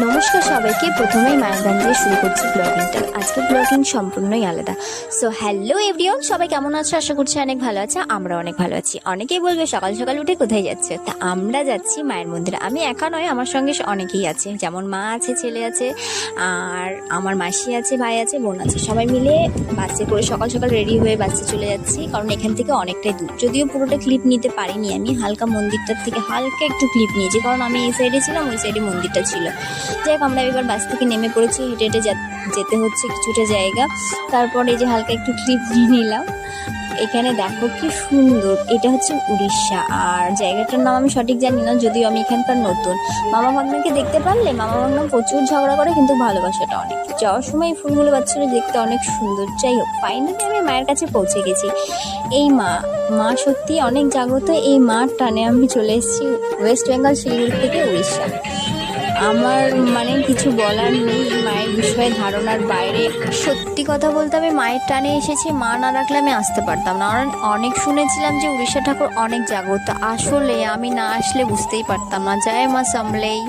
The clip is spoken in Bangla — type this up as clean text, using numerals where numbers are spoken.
নমস্কার সবাইকে। প্রথমেই মায়ের গান দিয়ে শুরু করছি ব্লগিংটা। আজকে ব্লগিং সম্পূর্ণই আলাদা। সো হ্যালো এভরিওয়ান, সবাই কেমন আছো? আশা করছি অনেক ভালো আছে। আমরা অনেক ভালো আছি। অনেকেই বলবে সকাল সকাল উঠে কোথায় যাচ্ছে, তা আমরা যাচ্ছি মায়ের মন্দিরে। আমি একা নয়, আমার সঙ্গে অনেকেই আছে, যেমন মা আছে, ছেলে আছে, আর আমার মাসি আছে, ভাই আছে, বোন আছে। সবাই মিলে বাসে করে সকাল সকাল রেডি হয়ে বাসে চলে যাচ্ছি, কারণ এখান থেকে অনেকটাই দূর। যদিও পুরোটা ক্লিপ নিতে পারিনি, আমি হালকা মন্দিরটার থেকে হালকা একটু ক্লিপ নিয়েছি, কারণ আমি এই সাইডে ছিলাম, ওই সাইডে মন্দিরটা ছিল। যাই হোক, আমরা এবার বাস থেকে নেমে পড়েছি, হেঁটে হেঁটে যেতে হচ্ছে কিছুটা জায়গা। তারপর এই যে হালকা একটু ক্লিপ নিয়ে নিলাম। এখানে দেখো কি সুন্দর, এটা হচ্ছে উড়িষ্যা। আর জায়গাটার নাম আমি সঠিক জানি না, যদিও আমি এখানকার নতুন। মামা ভাগ্নাকে দেখতে পারলে, মামা ভাগ্না প্রচুর ঝগড়া করে, কিন্তু ভালোবাসাটা অনেক। যাওয়ার সময় এই ফুলগুলো পাচ্ছিল, দেখতে অনেক সুন্দর। যাই হোক, ফাইনালি আমি মায়ের কাছে পৌঁছে গেছি। এই মা সত্যি অনেক জাগ্রত। এই মার টানে আমি চলে এসেছি ওয়েস্ট বেঙ্গল, শিলিগুড়ি থেকে উড়িষ্যা। আমার কিছু বলার নেই, মায়ের বিষয়ে ধারণার বাইরে। সত্যি কথা বলতে আমি মায়ের টানে এসেছি, মা না রাখলে আমি আসতে পারতাম না। অনেক শুনেছিলাম যে উড়িষ্যা ঠাকুর অনেক জাগ্রত, আসলে আমি না আসলে বুঝতেই পারতাম না। জয় মা সামলেই।